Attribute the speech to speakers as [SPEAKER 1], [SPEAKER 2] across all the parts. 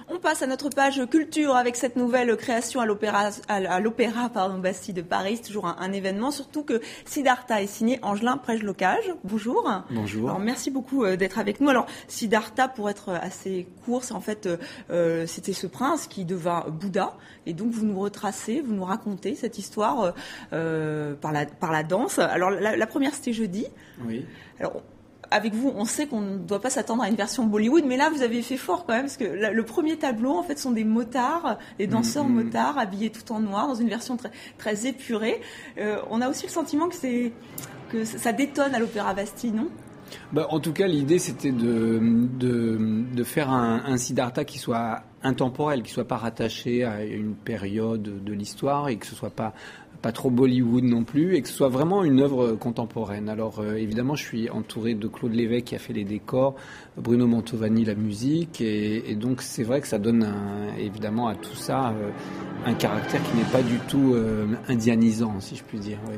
[SPEAKER 1] On passe à notre page culture avec cette nouvelle création à l'opéra Bastille de Paris. C'est toujours un événement, surtout que Siddhartha est signé Angelin Prejlocage. Bonjour.
[SPEAKER 2] Bonjour.
[SPEAKER 1] Alors, merci beaucoup d'être avec nous. Alors, Siddhartha, pour être assez court, c'est en fait, c'était ce prince qui devint Bouddha. Et donc, vous nous retracez, vous nous racontez cette histoire par la danse. Alors, la première, c'était jeudi.
[SPEAKER 2] Oui.
[SPEAKER 1] Alors, avec vous, on sait qu'on ne doit pas s'attendre à une version Bollywood, mais là, vous avez fait fort quand même, parce que le premier tableau, en fait, sont des motards, des danseurs motards, habillés tout en noir, dans une version très, très épurée. On a aussi le sentiment que ça détonne à l'Opéra Bastille, non ?
[SPEAKER 2] En tout cas, l'idée, c'était de faire un Siddhartha qui soit intemporel, qui soit pas rattaché à une période de l'histoire et que ce soit pas trop Bollywood non plus, et que ce soit vraiment une œuvre contemporaine. Alors évidemment, je suis entouré de Claude Lévesque qui a fait les décors, Bruno Mantovani la musique, et donc c'est vrai que ça donne évidemment à tout ça un caractère qui n'est pas du tout indianisant, si je puis dire. Oui.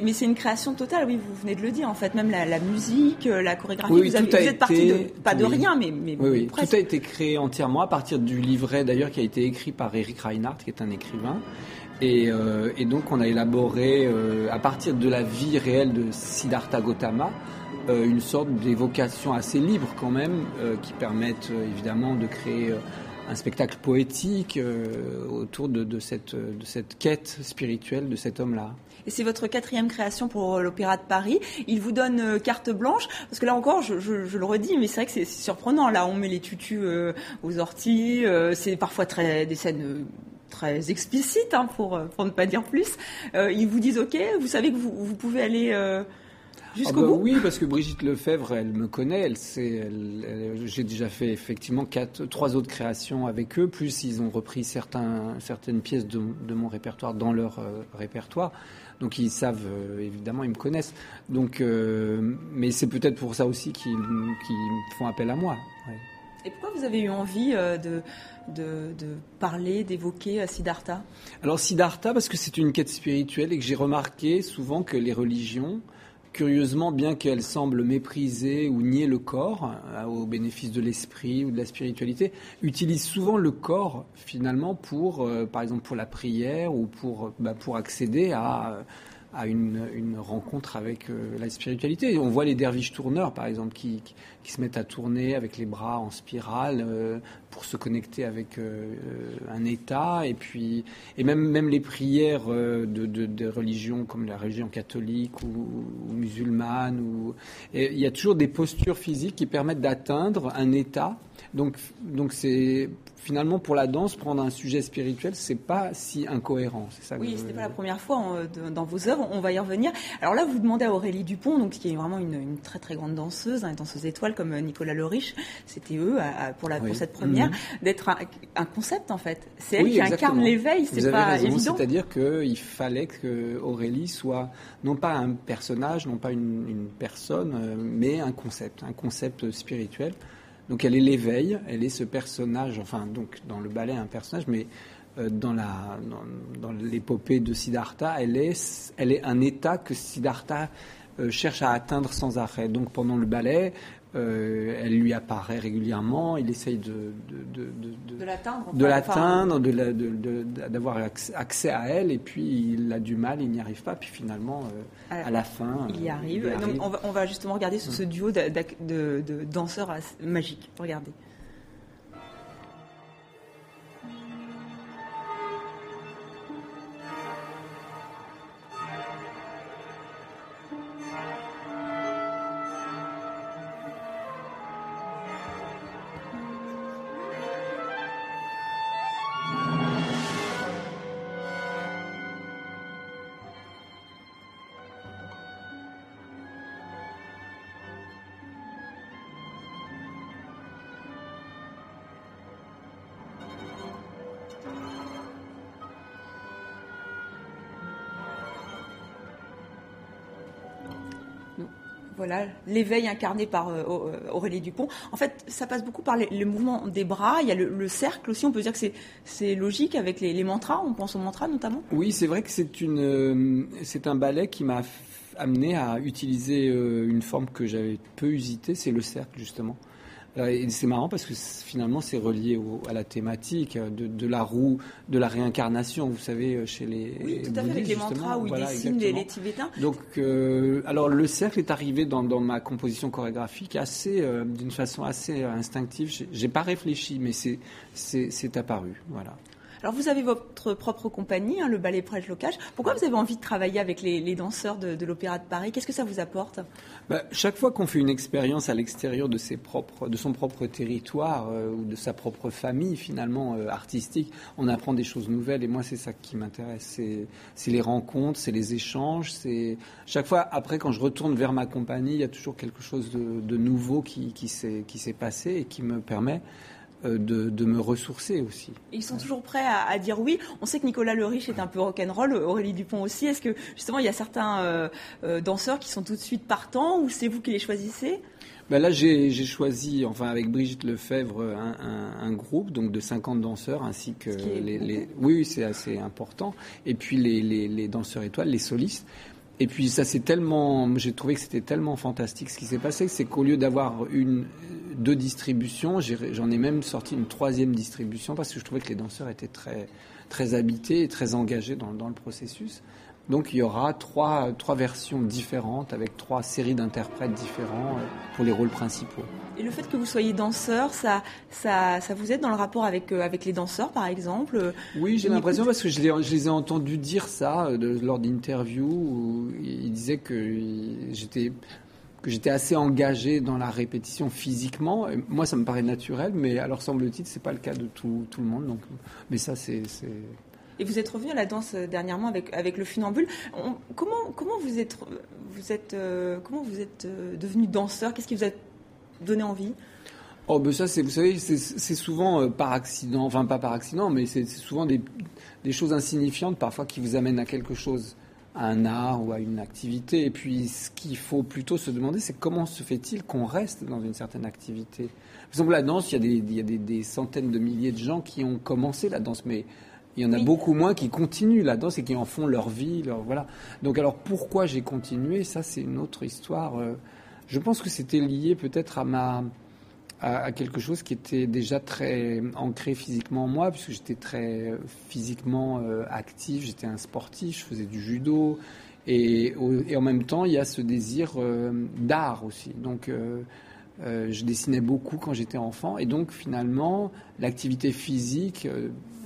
[SPEAKER 1] Mais c'est une création totale, oui, vous venez de le dire, en fait, même la musique, la chorégraphie,
[SPEAKER 2] oui,
[SPEAKER 1] vous êtes parti de rien, mais
[SPEAKER 2] oui,
[SPEAKER 1] presque.
[SPEAKER 2] Tout a été créé entièrement à partir du livret, d'ailleurs, qui a été écrit par Eric Reinhardt, qui est un écrivain. Et donc on a élaboré, à partir de la vie réelle de Siddhartha Gautama, une sorte d'évocation assez libre quand même, qui permettent évidemment de créer un spectacle poétique autour de cette quête spirituelle de cet homme-là.
[SPEAKER 1] Et c'est votre 4e création pour l'Opéra de Paris. Il vous donne carte blanche, parce que là encore, je le redis, mais c'est vrai que c'est surprenant. Là, on met les tutus aux orties, c'est parfois des scènes très explicite, pour ne pas dire plus. Ils vous disent OK, vous savez que vous pouvez aller jusqu'au bout.
[SPEAKER 2] Oui, parce que Brigitte Lefebvre, elle me connaît, j'ai déjà fait effectivement 3 autres créations avec eux, plus ils ont repris certaines pièces de mon répertoire dans leur répertoire. Donc ils savent, évidemment, ils me connaissent. Donc, mais c'est peut-être pour ça aussi qu'ils font appel à moi. Ouais.
[SPEAKER 1] Et pourquoi vous avez eu envie de parler, d'évoquer Siddhartha ?
[SPEAKER 2] Alors Siddhartha, parce que c'est une quête spirituelle et que j'ai remarqué souvent que les religions, curieusement, bien qu'elles semblent mépriser ou nier le corps au bénéfice de l'esprit ou de la spiritualité, utilisent souvent le corps finalement pour, par exemple, pour la prière ou pour accéder à une rencontre avec la spiritualité. On voit les derviches tourneurs, par exemple, qui se mettent à tourner avec les bras en spirale pour se connecter avec un état. Et même les prières de religions comme la religion catholique ou musulmane. Il y a toujours des postures physiques qui permettent d'atteindre un état. Donc c'est finalement pour la danse, prendre un sujet spirituel, c'est pas si incohérent. C'est ça.
[SPEAKER 1] Oui, c'était pas la première fois dans vos œuvres. On va y revenir. Alors là, vous demandez à Aurélie Dupont, donc qui est vraiment une très très grande danseuse, une danseuse étoile comme Nicolas Leriche. C'était eux pour cette première d'être un concept en fait. C'est elle qui incarne l'éveil. C'est pas évident.
[SPEAKER 2] C'est-à-dire qu'il fallait que Aurélie soit non pas un personnage, non pas une personne, mais un concept spirituel. Donc elle est l'éveil, elle est ce personnage, enfin donc dans le ballet un personnage, mais dans l'épopée de Siddhartha, elle est un état que Siddhartha cherche à atteindre sans arrêt. Donc pendant le ballet, elle lui apparaît régulièrement, il essaye de l'atteindre, d'avoir accès à elle, et puis il a du mal, il n'y arrive pas, puis finalement, à la fin...
[SPEAKER 1] Il y arrive. Donc on va justement regarder ce duo de danseurs magiques. Regardez. Voilà, l'éveil incarné par Aurélie Dupont. En fait, ça passe beaucoup par les mouvements des bras. Il y a le cercle aussi. On peut dire que c'est logique avec les mantras. On pense aux mantras notamment.
[SPEAKER 2] Oui, c'est vrai que c'est un ballet qui m'a amené à utiliser une forme que j'avais peu usitée, c'est le cercle justement. Et c'est marrant parce que finalement c'est relié à la thématique de la roue, de la réincarnation, vous savez, chez les
[SPEAKER 1] oui, tout à fait, avec les mantras où ils dessinent les Tibétains.
[SPEAKER 2] Donc, alors le cercle est arrivé dans ma composition chorégraphique d'une façon assez instinctive. J'ai pas réfléchi, mais c'est apparu, voilà.
[SPEAKER 1] Alors vous avez votre propre compagnie, le Ballet Prêche Locage. Pourquoi vous avez envie de travailler avec les danseurs de l'Opéra de Paris? Qu'est-ce que ça vous apporte?
[SPEAKER 2] Chaque fois qu'on fait une expérience à l'extérieur de son propre territoire ou de sa propre famille finalement artistique, on apprend des choses nouvelles et moi c'est ça qui m'intéresse. C'est les rencontres, c'est les échanges. C'est chaque fois après quand je retourne vers ma compagnie, il y a toujours quelque chose de nouveau qui s'est passé et qui me permet de me ressourcer aussi.
[SPEAKER 1] Et ils sont toujours prêts à dire oui. On sait que Nicolas Le Riche est un peu rock'n'roll, Aurélie Dupont aussi. Est-ce que justement il y a certains danseurs qui sont tout de suite partants ou c'est vous qui les choisissez?
[SPEAKER 2] Là, j'ai choisi, enfin avec Brigitte Lefebvre, un groupe donc de 50 danseurs ainsi que oui, c'est assez important. Et puis les danseurs étoiles, les solistes. Et puis ça j'ai trouvé que c'était tellement fantastique ce qui s'est passé, c'est qu'au lieu d'avoir deux distributions, j'en ai même sorti une 3e distribution parce que je trouvais que les danseurs étaient très, très habités et très engagés dans le processus. Donc il y aura trois versions différentes avec 3 séries d'interprètes différents pour les rôles principaux.
[SPEAKER 1] Et le fait que vous soyez danseur, ça vous aide dans le rapport avec les danseurs, par exemple?
[SPEAKER 2] Oui, j'ai l'impression parce que je les ai entendus dire ça lors d'interviews où ils disaient que j'étais assez engagé dans la répétition physiquement. Et moi, ça me paraît naturel, mais alors semble-t-il, c'est pas le cas de tout le monde. Donc, mais ça, c'est.
[SPEAKER 1] Et vous êtes revenu à la danse dernièrement avec le funambule. Comment vous êtes devenu danseur? Qu'est-ce qui vous a donné envie?
[SPEAKER 2] Ça, vous savez, c'est souvent par accident, enfin pas par accident, mais c'est souvent des choses insignifiantes parfois qui vous amènent à quelque chose, à un art ou à une activité. Et puis, ce qu'il faut plutôt se demander, c'est comment se fait-il qu'on reste dans une certaine activité. Par exemple, la danse, il y a des centaines de milliers de gens qui ont commencé la danse, mais il y en a beaucoup moins qui continuent la danse et qui en font leur vie, voilà. Donc alors pourquoi j'ai continué, ça c'est une autre histoire. Je pense que c'était lié peut-être à quelque chose qui était déjà très ancré physiquement en moi, puisque j'étais très physiquement actif, j'étais un sportif, je faisais du judo et en même temps il y a ce désir d'art aussi. Donc je dessinais beaucoup quand j'étais enfant et donc finalement l'activité physique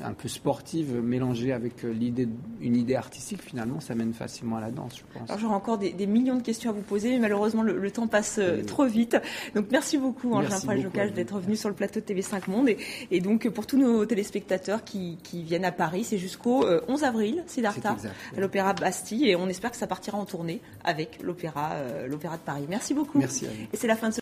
[SPEAKER 2] un peu sportive mélangée avec une idée artistique, finalement ça mène facilement à la danse, je pense.
[SPEAKER 1] Alors j'aurais encore des millions de questions à vous poser, mais malheureusement le temps passe trop vite. Donc merci beaucoup Angélin Prêche-Locage d'être venu sur le plateau de TV5 Monde et donc pour tous nos téléspectateurs qui viennent à Paris, c'est jusqu'au 11 avril, Siddhartha, à l'Opéra Bastille et on espère que ça partira en tournée avec l'Opéra de Paris. Merci beaucoup.
[SPEAKER 2] Merci à vous.
[SPEAKER 1] Et c'est la fin de ce